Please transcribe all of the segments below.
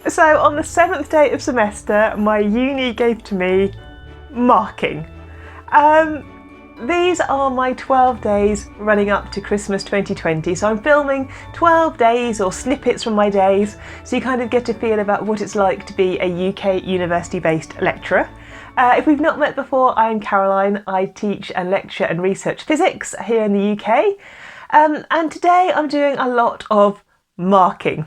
So on the 7th day of semester, my uni gave to me marking. These are my 12 days running up to Christmas 2020. So I'm filming 12 days or snippets from my days, so you kind of get a feel about what it's like to be a UK university-based lecturer. If we've not met before, I'm Caroline. I teach and lecture and research physics here in the UK. And today I'm doing a lot of marking.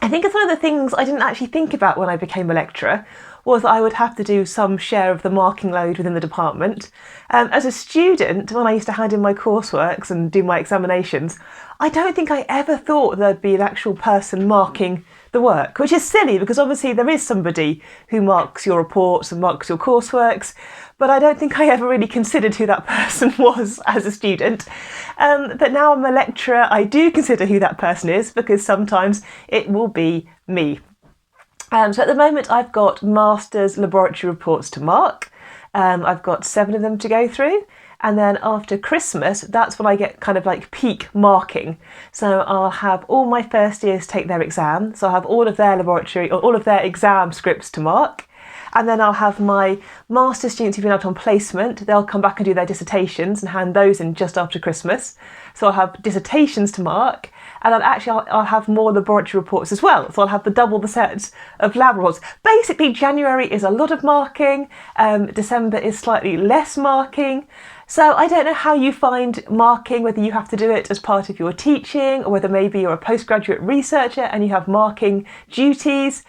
I think it's one of the things I didn't actually think about when I became a lecturer, was that I would have to do some share of the marking load within the department. As a student, when I used to hand in my courseworks and do my examinations, I don't think I ever thought there'd be an actual person marking the work, which is silly because obviously there is somebody who marks your reports and marks your courseworks, but I don't think I ever really considered who that person was as a student. But now I'm a lecturer, I do consider who that person is because sometimes it will be me. So at the moment I've got master's laboratory reports to mark. I've got 7 of them to go through. And then after Christmas, that's when I get kind of like peak marking. So I'll have all my first years take their exam. So I'll have all of their laboratory or all of their exam scripts to mark. And then I'll have my master's students who've been out on placement. They'll come back and do their dissertations and hand those in just after Christmas. So I'll have dissertations to mark. And then actually I'll have more laboratory reports as well. So I'll have double the sets of lab reports. Basically, January is a lot of marking. December is slightly less marking. So I don't know how you find marking, whether you have to do it as part of your teaching or whether maybe you're a postgraduate researcher and you have marking duties.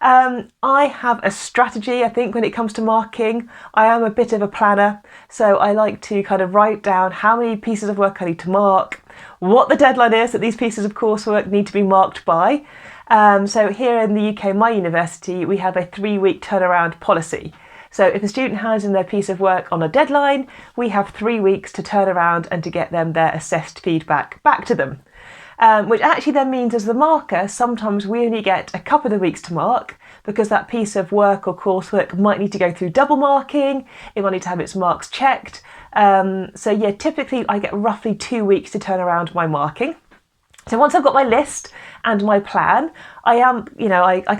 I have a strategy, I think, when it comes to marking. I am a bit of a planner, so I like to kind of write down how many pieces of work I need to mark, what the deadline is that these pieces of coursework need to be marked by. So here in the UK, my university, we have a 3-week turnaround policy. So if a student hands in their piece of work on a deadline, we have 3 weeks to turn around and to get them their assessed feedback back to them. Which actually then means as the marker, sometimes we only get a couple of weeks to mark because that piece of work or coursework might need to go through double marking, it might need to have its marks checked. So yeah, typically I get roughly 2 weeks to turn around my marking. So once I've got my list and my plan, I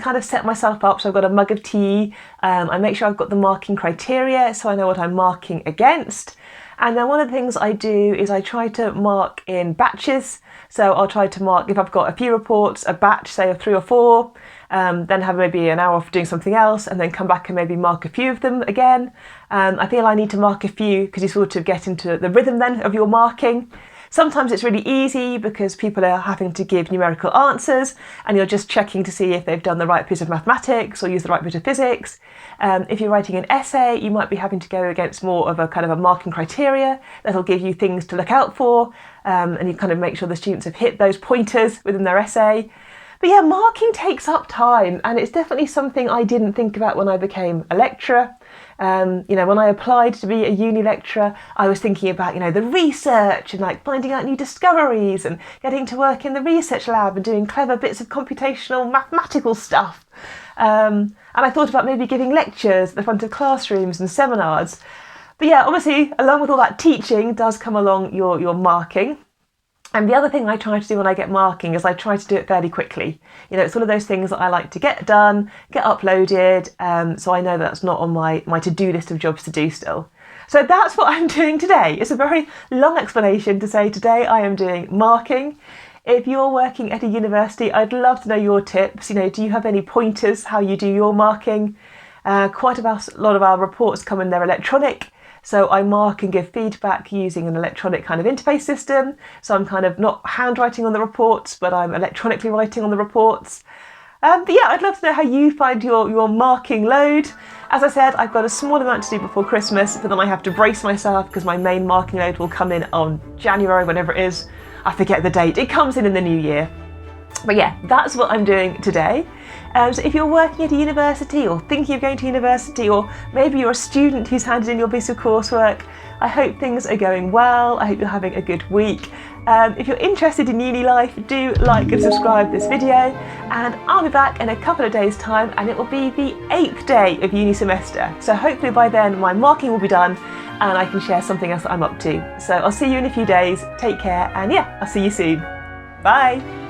kind of set myself up. So I've got a mug of tea, I make sure I've got the marking criteria so I know what I'm marking against. And then one of the things I do is I try to mark in batches. So I'll try to mark, if I've got a few reports, a batch, say of 3 or 4, then have maybe an hour for doing something else and then come back and maybe mark a few of them again. I feel I need to mark a few because you sort of get into the rhythm then of your marking. Sometimes it's really easy because people are having to give numerical answers and you're just checking to see if they've done the right bit of mathematics or used the right bit of physics. If you're writing an essay, you might be having to go against more of a kind of a marking criteria that'll give you things to look out for, and you kind of make sure the students have hit those pointers within their essay. But yeah, marking takes up time and it's definitely something I didn't think about when I became a lecturer. When I applied to be a uni lecturer, I was thinking about, the research and like finding out new discoveries and getting to work in the research lab and doing clever bits of computational mathematical stuff. And I thought about maybe giving lectures at the front of classrooms and seminars. But yeah, obviously, along with all that teaching does come along your marking. And the other thing I try to do when I get marking is I try to do it fairly quickly. It's one of those things that I like to get done, get uploaded, so I know that's not on my to-do list of jobs to do still. So that's what I'm doing today. It's a very long explanation to say today I am doing marking. If you're working at a university, I'd love to know your tips. Do you have any pointers how you do your marking? Quite a lot of our reports come in, they're electronic. So I mark and give feedback using an electronic kind of interface system. So I'm kind of not handwriting on the reports, but I'm electronically writing on the reports. But yeah, I'd love to know how you find your marking load. As I said, I've got a small amount to do before Christmas, but then I have to brace myself because my main marking load will come in on January, whenever it is. I forget the date. It comes in the new year. But yeah, that's what I'm doing today. So if you're working at a university or thinking of going to university, or maybe you're a student who's handed in your piece of coursework, I hope things are going well. I hope you're having a good week. If you're interested in uni life, do like and subscribe this video, and I'll be back in a couple of days' time and it will be the 8th day of uni semester. So hopefully by then my marking will be done and I can share something else that I'm up to. So I'll see you in a few days. Take care, and yeah, I'll see you soon. Bye.